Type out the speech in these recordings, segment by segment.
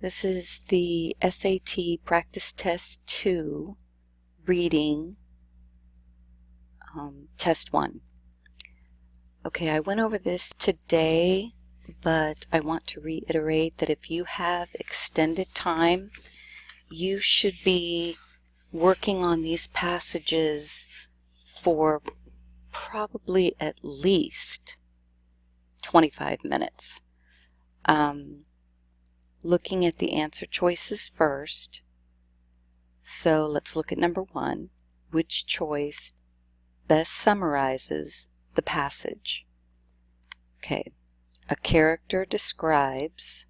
This is the SAT Practice Test 2 Reading Test 1. Okay, I went over this today, but I want to reiterate that if you have extended time, you should be working on these passages for probably at least 25 minutes. Looking at the answer choices first. So let's look at number 1. Which choice best summarizes the passage? Okay, a character describes,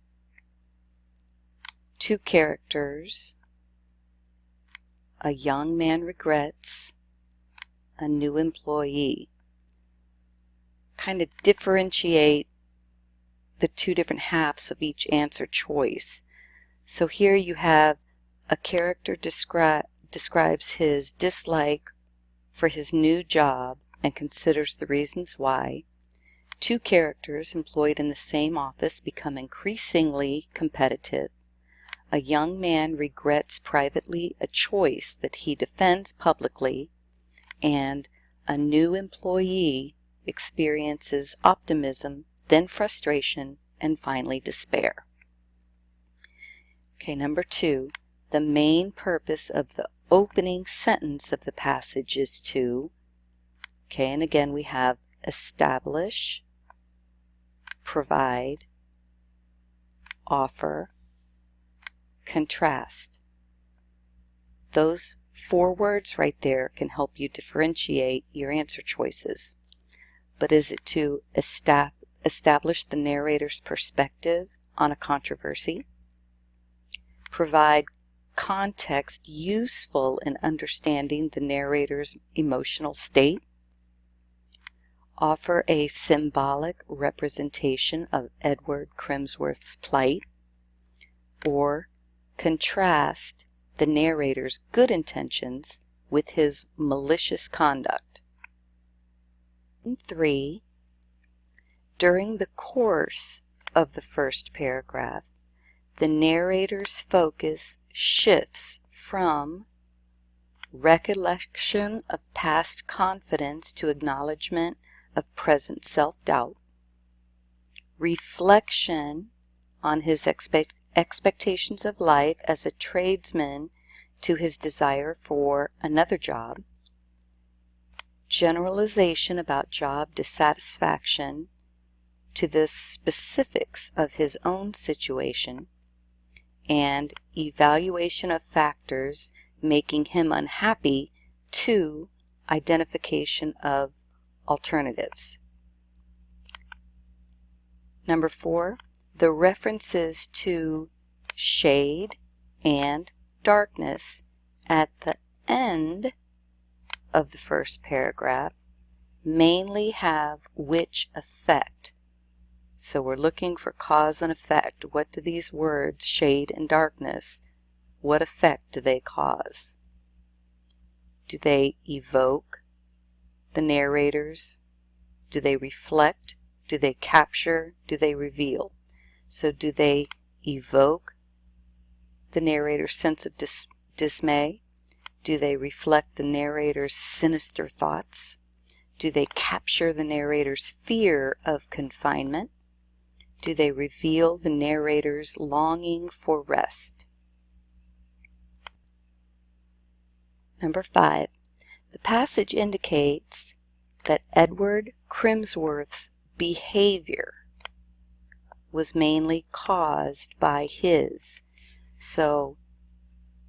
two characters, a young man regrets, a new employee. Kind of differentiate the two different halves of each answer choice. So here you have a character describes his dislike for his new job and considers the reasons why. Two characters employed in the same office become increasingly competitive. A young man regrets privately a choice that he defends publicly, and a new employee experiences optimism, then frustration, and finally despair. Okay, number 2, the main purpose of the opening sentence of the passage is to, okay, and again we have establish, provide, offer, contrast. Those 4 words right there can help you differentiate your answer choices. But is it to establish the narrator's perspective on a controversy, provide context useful in understanding the narrator's emotional state, offer a symbolic representation of Edward Crimsworth's plight, or contrast the narrator's good intentions with his malicious conduct. And 3, during the course of the first paragraph, the narrator's focus shifts from recollection of past confidence to acknowledgement of present self-doubt, reflection on his expectations of life as a tradesman to his desire for another job, generalization about job dissatisfaction to the specifics of his own situation, and evaluation of factors making him unhappy to identification of alternatives. Number 4, the references to shade and darkness at the end of the first paragraph mainly have which effect. So we're looking for cause and effect. What do these words, shade and darkness, what effect do they cause? Do they evoke the narrators? Do they reflect? Do they capture? Do they reveal? So do they evoke the narrator's sense of dismay? Do they reflect the narrator's sinister thoughts? Do they capture the narrator's fear of confinement? Do they reveal the narrator's longing for rest? Number 5, the passage indicates that Edward Crimsworth's behavior was mainly caused by his. So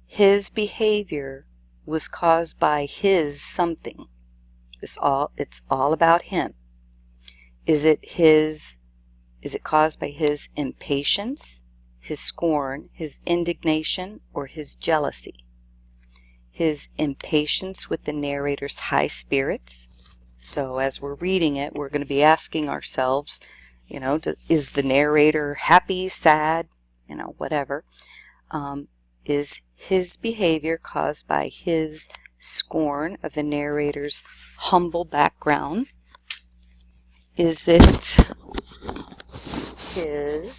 his behavior was caused by his something. It's all about him. Is it caused by his impatience, his scorn, his indignation, or his jealousy? His impatience with the narrator's high spirits. So as we're reading it, we're going to be asking ourselves, is the narrator happy, sad, whatever? Is his behavior caused by his scorn of the narrator's humble background? Is it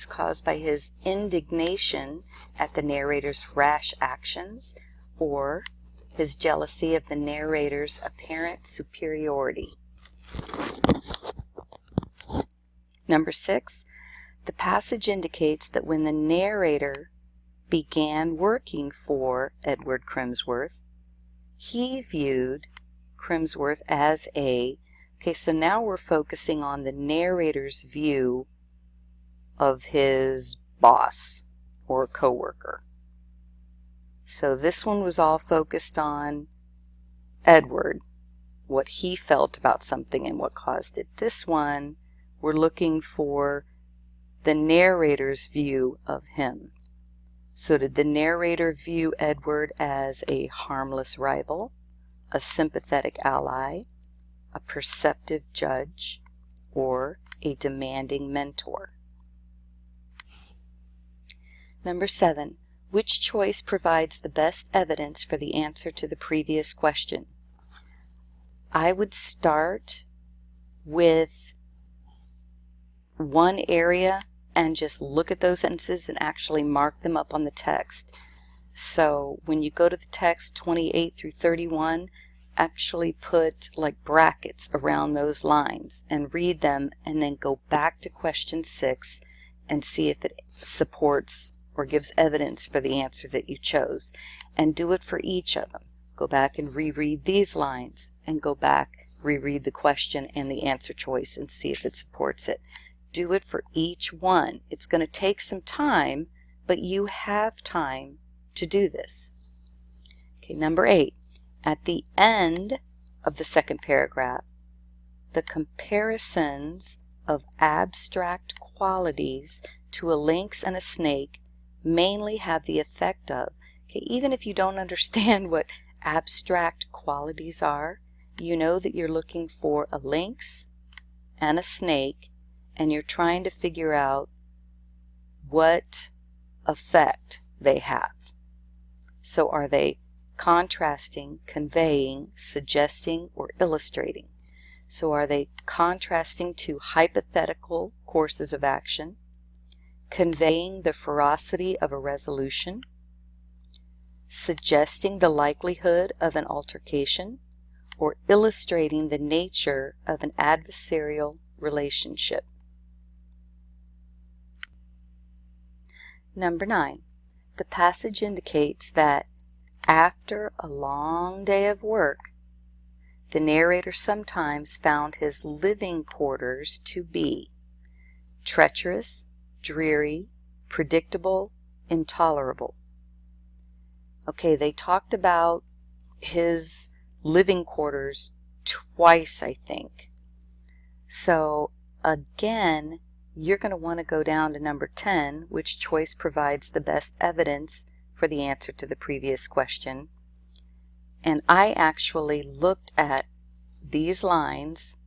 caused by his indignation at the narrator's rash actions, or his jealousy of the narrator's apparent superiority. Number 6, the passage indicates that when the narrator began working for Edward Crimsworth, he viewed Crimsworth as okay, so now we're focusing on the narrator's view of his boss or coworker. So this one was all focused on Edward, what he felt about something and what caused it. This one, we're looking for the narrator's view of him. So did the narrator view Edward as a harmless rival, a sympathetic ally, a perceptive judge, or a demanding mentor? Number 7, which choice provides the best evidence for the answer to the previous question? I would start with one area and just look at those sentences and actually mark them up on the text. So when you go to the text 28 through 31, actually put like brackets around those lines and read them, and then go back to question 6 and see if it supports or gives evidence for the answer that you chose, and do it for each of them. Go back and reread these lines, and go back, reread the question and the answer choice and see if it supports it. Do it for each one. It's going to take some time, but you have time to do this. Okay, number 8. At the end of the second paragraph, the comparisons of abstract qualities to a lynx and a snake mainly have the effect of, okay, even if you don't understand what abstract qualities are, you know that you're looking for a lynx and a snake, and you're trying to figure out what effect they have. So are they contrasting, conveying, suggesting, or illustrating? So are they contrasting to hypothetical courses of action, conveying the ferocity of a resolution, suggesting the likelihood of an altercation, or illustrating the nature of an adversarial relationship? Number 9. The passage indicates that after a long day of work, the narrator sometimes found his living quarters to be treacherous, dreary, predictable, intolerable. Okay, they talked about his living quarters twice, I think. So again, you're going to want to go down to number 10, which choice provides the best evidence for the answer to the previous question. And I actually looked at these lines,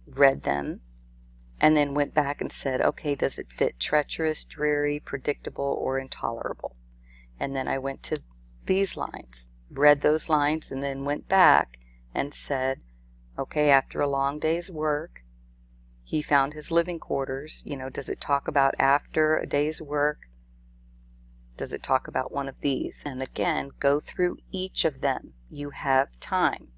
read them, and then went back and said, okay, does it fit treacherous, dreary, predictable, or intolerable? And then I went to these lines, read those lines, and then went back and said, okay, after a long day's work, he found his living quarters. You know, does it talk about after a day's work? Does it talk about one of these? And again, go through each of them. You have time.